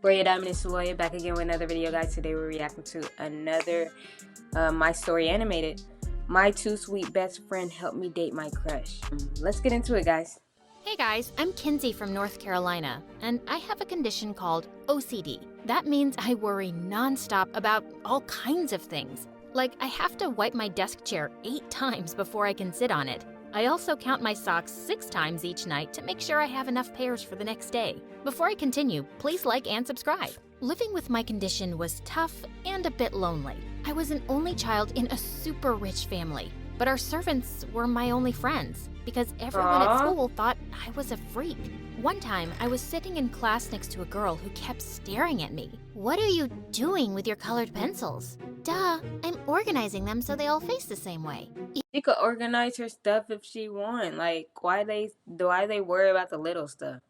Brea Diamond and Saloya back again with another video, guys. Today we're reacting to another My Story Animated. My Too Sweet Best Friend Helped Me Date My Crush. Let's get into it, guys. Hey guys, I'm Kinsey from North Carolina, and I have a condition called OCD. That means I worry nonstop about all kinds of things. Like, I have to wipe my desk chair 8 times before I can sit on it. I also count my socks 6 times each night to make sure I have enough pairs for the next day. Before I continue, please like and subscribe. Living with my condition was tough and a bit lonely. I was an only child in a super rich family, but our servants were my only friends because everyone at school thought I was a freak. One time, I was sitting in class next to a girl who kept staring at me. "What are you doing with your colored pencils?" "Duh, I'm organizing them so they all face the same way." She could organize her stuff if she want. Like, why they worry about the little stuff?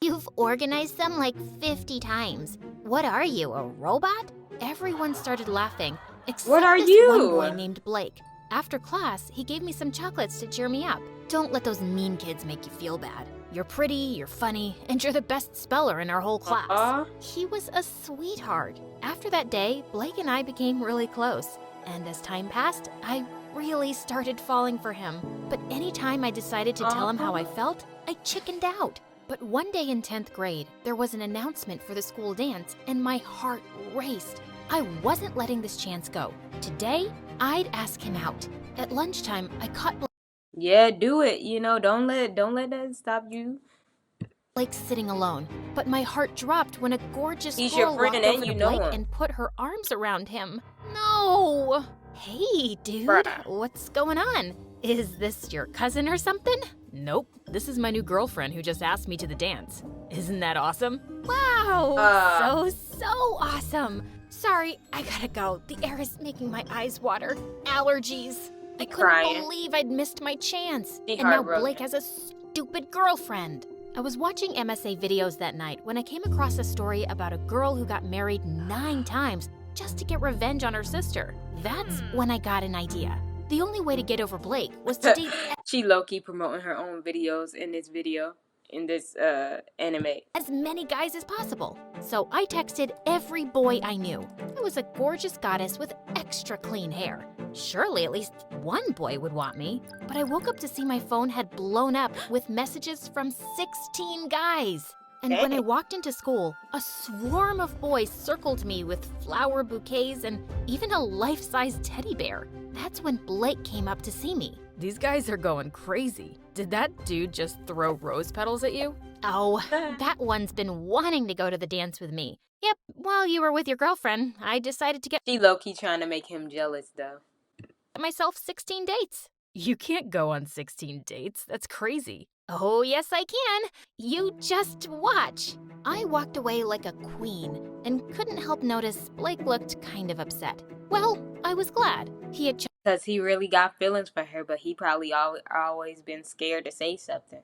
"You've organized them like 50 times. What are you, a robot?" Everyone started laughing, except What are this you? one boy named Blake. After class, he gave me some chocolates to cheer me up. "Don't let those mean kids make you feel bad. You're pretty, you're funny, and you're the best speller in our whole class." He was a sweetheart. After that day, Blake and I became really close. And as time passed, I really started falling for him. But anytime I decided to tell him how I felt, I chickened out. But one day in 10th grade, there was an announcement for the school dance, and my heart raced. I wasn't letting this chance go. Today, I'd ask him out. At lunchtime, I caught Yeah, do it. You know, don't let that stop you. Blake sitting alone, but my heart dropped when a gorgeous He's your girl friend walked and over you to know Blake him. and put her arms around him. No! Hey, dude, Bruh. what's going on? Is this your cousin or something? Nope, this is my new girlfriend who just asked me to the dance. Isn't that awesome? Wow, so awesome. Sorry, I gotta go. The air is making my eyes water. Allergies. I couldn't Crying. believe I'd missed my chance. She And now heartbroken. Blake has a stupid girlfriend. I was watching MSA videos that night when I came across a story about a girl who got married 9 times just to get revenge on her sister. That's when I got an idea. The only way to get over Blake was to date She low-key promoting her own videos in this anime. as many guys as possible. So I texted every boy I knew. I was a gorgeous goddess with extra clean hair. Surely at least one boy would want me. But I woke up to see my phone had blown up with messages from 16 guys. And when I walked into school, a swarm of boys circled me with flower bouquets and even a life-size teddy bear. That's when Blake came up to see me. These guys are going crazy. Did that dude just throw rose petals at you? Oh, that one's been wanting to go to the dance with me. Yep, while you were with your girlfriend, I decided to get She low-key trying to make him jealous, though. myself 16 dates. You can't go on 16 dates. That's crazy. Oh, yes, I can. You just watch. I walked away like a queen and couldn't help notice Blake looked kind of upset. Well, I was glad. He had Because he really got feelings for her, but he probably always been scared to say something.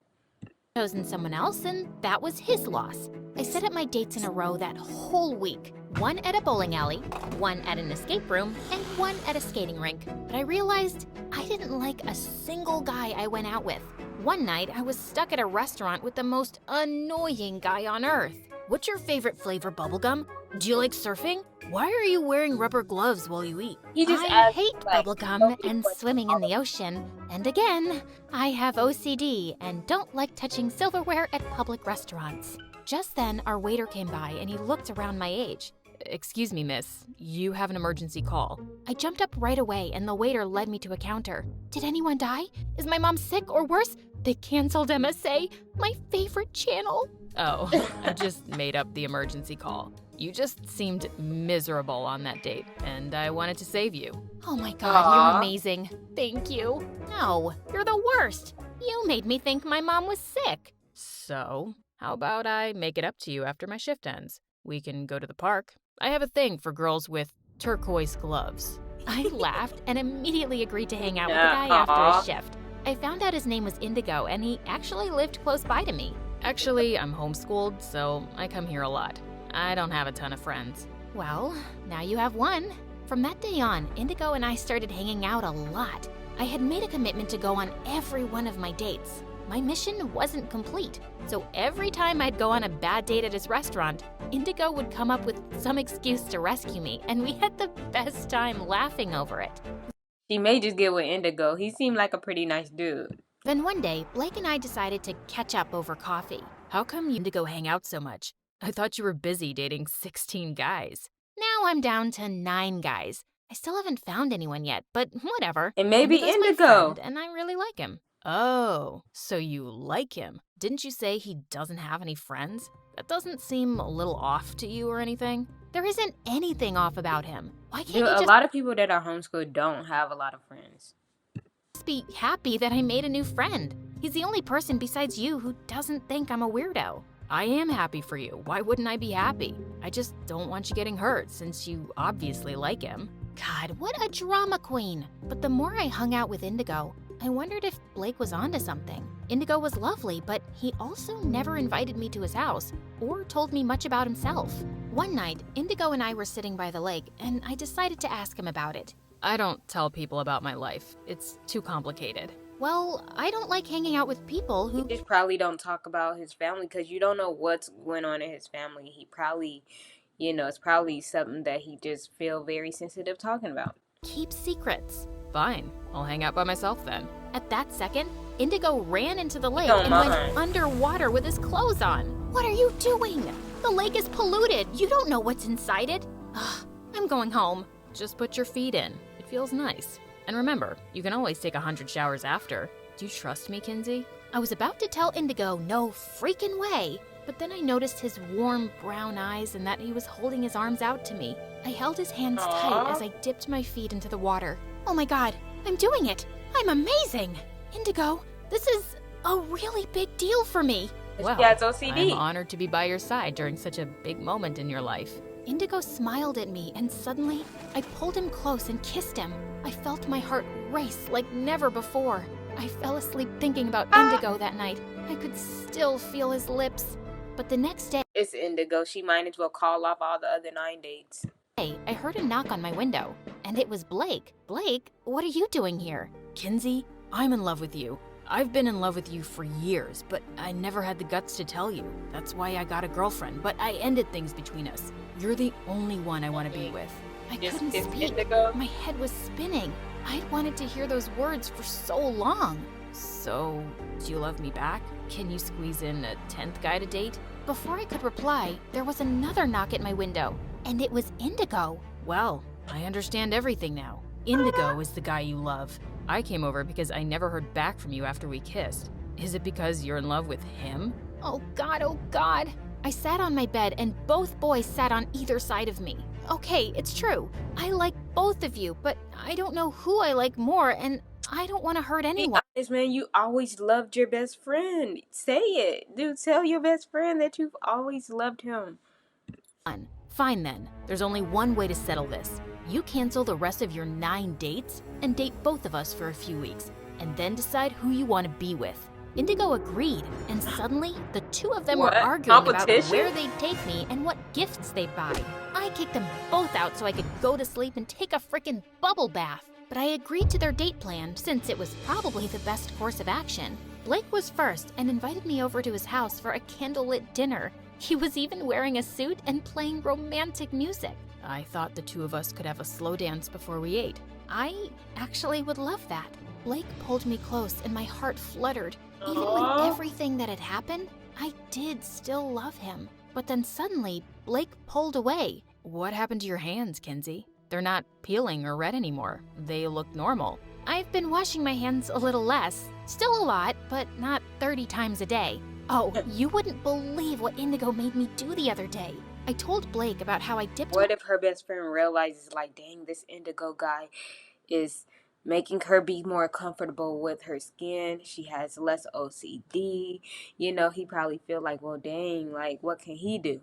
chosen someone else, and that was his loss. I set up my dates in a row that whole week. One at a bowling alley, one at an escape room, and one at a skating rink. But I realized I didn't like a single guy I went out with. One night, I was stuck at a restaurant with the most annoying guy on earth. "What's your favorite flavor bubblegum? Do you like surfing? Why are you wearing rubber gloves while you eat?" He just I asked, hate like, bubblegum nobody and puts swimming all in the ocean. And again, I have OCD and don't like touching silverware at public restaurants. Just then, our waiter came by and he looked around my age. Excuse me, miss. You have an emergency call. I jumped up right away and the waiter led me to a counter. "Did anyone die? Is my mom sick or worse? They canceled MSA, my favorite channel." Oh, I just made up the emergency call. You just seemed miserable on that date, and I wanted to save you. "Oh my God, you're amazing. Thank you." "No, you're the worst. You made me think my mom was sick." So, how about I make it up to you after my shift ends? We can go to the park. I have a thing for girls with turquoise gloves. I laughed and immediately agreed to hang out with the guy after his shift. I found out his name was Indigo and he actually lived close by to me. Actually, I'm homeschooled, so I come here a lot. I don't have a ton of friends. Well, now you have one. From that day on, Indigo and I started hanging out a lot. I had made a commitment to go on every one of my dates. my mission wasn't complete. So every time I'd go on a bad date at his restaurant, Indigo would come up with some excuse to rescue me, and we had the best time laughing over it. She may just get with Indigo. He seemed like a pretty nice dude. Then one day, Blake and I decided to catch up over coffee. How come you Indigo hang out so much? I thought you were busy dating 16 guys. Now I'm down to 9 guys. I still haven't found anyone yet, but whatever. And maybe Indigo's my Indigo. friend, and I really like him. Oh, so you like him. Didn't you say he doesn't have any friends? That doesn't seem a little off to you or anything? There isn't anything off about him. Why can't Dude, he a just lot of people that are homeschooled don't have a lot of friends. be happy that I made a new friend? He's the only person besides you who doesn't think I'm a weirdo. I am happy for you. Why wouldn't I be happy? I just don't want you getting hurt since you obviously like him. God, what a drama queen. But the more I hung out with Indigo, I wondered if Blake was onto something. Indigo was lovely, but he also never invited me to his house or told me much about himself. One night, Indigo and I were sitting by the lake, and I decided to ask him about it. I don't tell people about my life. It's too complicated. Well, I don't like hanging out with people He who just probably don't talk about his family because you don't know what's going on in his family. He probably, it's probably something that he just feel very sensitive talking about. keep secrets. Fine, I'll hang out by myself then. At that second, Indigo ran into the lake Don't and mind. went underwater with his clothes on. What are you doing? The lake is polluted. You don't know what's inside it. Ugh, I'm going home. Just put your feet in. It feels nice. And remember, you can always take 100 showers after. Do you trust me, Kinsey? I was about to tell Indigo no freaking way, but then I noticed his warm brown eyes and that he was holding his arms out to me. I held his hands tight as I dipped my feet into the water. Oh my God, I'm doing it. I'm amazing. Indigo, this is a really big deal for me. Well, She has OCD. I'm honored to be by your side during such a big moment in your life. Indigo smiled at me, and suddenly, I pulled him close and kissed him. I felt my heart race like never before. I fell asleep thinking about Indigo that night. I could still feel his lips. But the next day, It's Indigo. She might as well call off all the other 9 dates. I heard a knock on my window, and it was Blake. Blake, what are you doing here? Kinsey, I'm in love with you. I've been in love with you for years, but I never had the guts to tell you. That's why I got a girlfriend, but I ended things between us. You're the only one I want to be with. I Yes, couldn't it's speak. Indigo. My head was spinning. I'd wanted to hear those words for so long. So, do you love me back? Can you squeeze in a 10th guy to date? Before I could reply, there was another knock at my window, and it was Indigo. Well, I understand everything now. Indigo is the guy you love. I came over because I never heard back from you after we kissed. Is it because you're in love with him? Oh God, oh God. I sat on my bed and both boys sat on either side of me. Okay, it's true. I like both of you, but I don't know who I like more, and I don't want to hurt Be anyone. honest, man. You always loved your best friend. Say it. Dude, tell your best friend that you've always loved him. Fine then. There's only one way to settle this. You cancel the rest of your 9 dates and date both of us for a few weeks, and then decide who you want to be with. Indigo agreed, and suddenly the two of them What? were arguing about Competition? where they'd take me and what gifts they'd buy. I kicked them both out so I could go to sleep and take a frickin' bubble bath. But I agreed to their date plan since it was probably the best course of action. Blake was first and invited me over to his house for a candlelit dinner. He was even wearing a suit and playing romantic music. I thought the two of us could have a slow dance before we ate. I actually would love that. Blake pulled me close and my heart fluttered. Even Aw. with everything that had happened, I did still love him. But then suddenly, Blake pulled away. What happened to your hands, Kinsey? They're not peeling or red anymore. They look normal. I've been washing my hands a little less. Still a lot, but not 30 times a day. Oh, you wouldn't believe what Indigo made me do the other day. I told Blake about how I dipped What if her best friend realizes, like, dang, this Indigo guy is making her be more comfortable with her skin. She has less OCD. He probably feel like, well, dang, like, what can he do,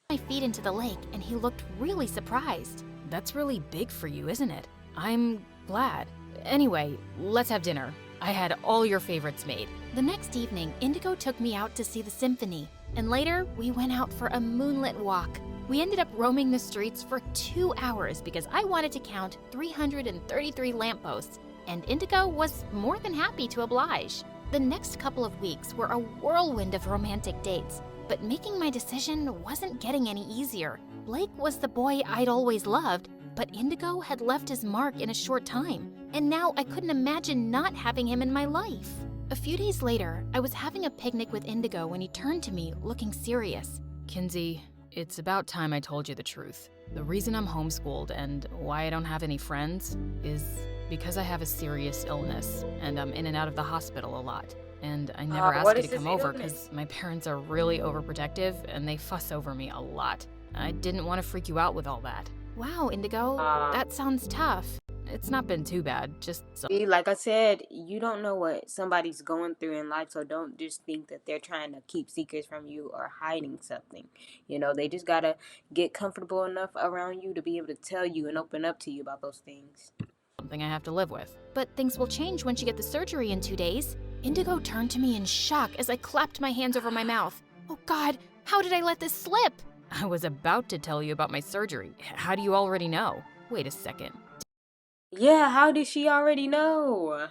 my feet into the lake, and he looked really surprised. That's really big for you, isn't it? I'm glad. Anyway, let's have dinner. I had all your favorites made. The next evening, Indigo took me out to see the symphony, and later we went out for a moonlit walk. We ended up roaming the streets for 2 hours because I wanted to count 333 lampposts, and Indigo was more than happy to oblige. The next couple of weeks were a whirlwind of romantic dates, but making my decision wasn't getting any easier. Blake was the boy I'd always loved, but Indigo had left his mark in a short time, and now I couldn't imagine not having him in my life. A few days later, I was having a picnic with Indigo when he turned to me, looking serious. Kinsey, it's about time I told you the truth. The reason I'm homeschooled and why I don't have any friends is because I have a serious illness, and I'm in and out of the hospital a lot. And I never asked what you is to come this over illness? because my parents are really overprotective and they fuss over me a lot. I didn't want to freak you out with all that. Wow, Indigo, that sounds tough. It's not been too bad, just See, like I said, you don't know what somebody's going through in life, so don't just think that they're trying to keep secrets from you or hiding something. You know, they just gotta get comfortable enough around you to be able to tell you and open up to you about those things. something I have to live with. But things will change once you get the surgery in 2 days. Indigo turned to me in shock as I clapped my hands over my mouth. Oh God, how did I let this slip? I was about to tell you about my surgery. How do you already know? Wait a second. Yeah, how did she already know?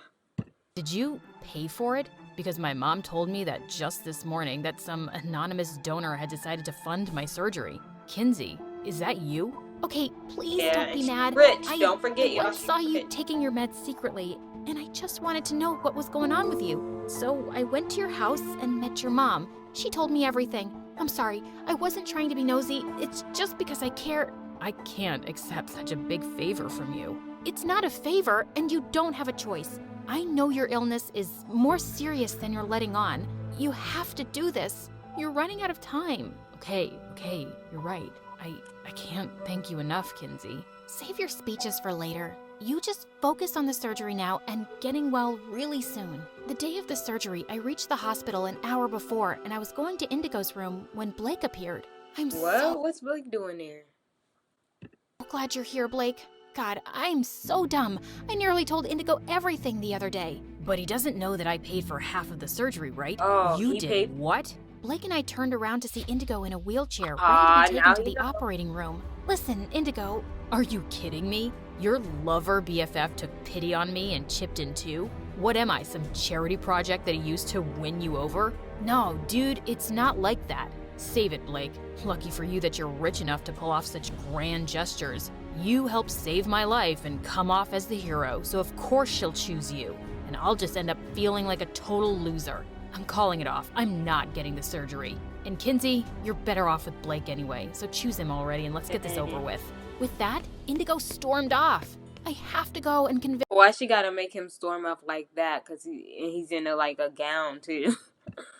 Did you pay for it? Because my mom told me that just this morning that some anonymous donor had decided to fund my surgery. Kinsey, is that you? Okay, please Yeah, don't be she's mad. rich. I Don't forget, y'all, once she's saw you rich. taking your meds secretly, and I just wanted to know what was going on with you. So I went to your house and met your mom. She told me everything. I'm sorry, I wasn't trying to be nosy. It's just because I care. I can't accept such a big favor from you. It's not a favor, and you don't have a choice. I know your illness is more serious than you're letting on. You have to do this. You're running out of time. Okay, you're right. I can't thank you enough, Kinsey. Save your speeches for later. You just focus on the surgery now and getting well really soon. The day of the surgery, I reached the hospital an hour before, and I was going to Indigo's room when Blake appeared. I'm Well, so what's Blake doing there? glad you're here, Blake. God, I'm so dumb. I nearly told Indigo everything the other day. But he doesn't know that I paid for half of the surgery, right? Oh, you he did. paid- What? Blake and I turned around to see Indigo in a wheelchair, Ah, ready to be now taken to you the know. operating room. Listen, Indigo, Are you kidding me? Your lover BFF took pity on me and chipped in too? What am I, some charity project that he used to win you over? No, dude, it's not like that. Save it, Blake. Lucky for you that you're rich enough to pull off such grand gestures. You helped save my life and come off as the hero, so of course she'll choose you. And I'll just end up feeling like a total loser. I'm calling it off. I'm not getting the surgery. And Kinsey, you're better off with Blake anyway, so choose him already and let's get this over with. with that, Indigo stormed off. I have to go and convince Why she gotta make him storm up like that? Cause he's in a gown too.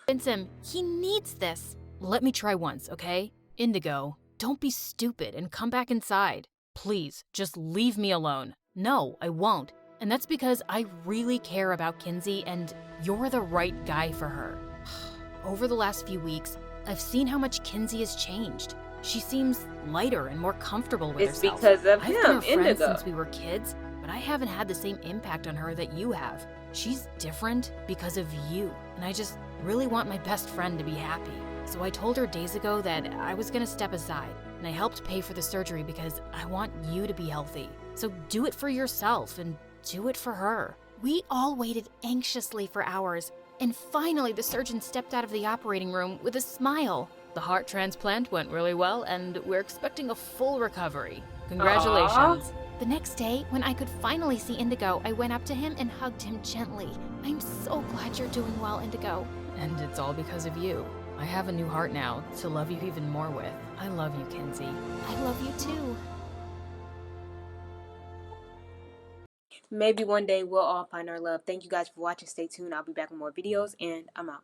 him. He needs this. Let me try once, okay? Indigo, don't be stupid and come back inside. Please, just leave me alone. No, I won't. And that's because I really care about Kinsey and you're the right guy for her. Over the last few weeks, I've seen how much Kinsey has changed. She seems lighter and more comfortable with It's herself. because of I've been him, her friend Indigo. since we were kids, but I haven't had the same impact on her that you have. She's different because of you, and I just really want my best friend to be happy. So I told her days ago that I was gonna step aside, and I helped pay for the surgery because I want you to be healthy. So do it for yourself and do it for her. We all waited anxiously for hours, and finally the surgeon stepped out of the operating room with a smile. The heart transplant went really well, and we're expecting a full recovery. Congratulations. The next day, when I could finally see Indigo, I went up to him and hugged him gently. I'm so glad you're doing well, Indigo. And it's all because of you. I have a new heart now to love you even more with. I love you, Kinsey. I love you too. Maybe one day we'll all find our love. Thank you guys for watching. Stay tuned. I'll be back with more videos, and I'm out.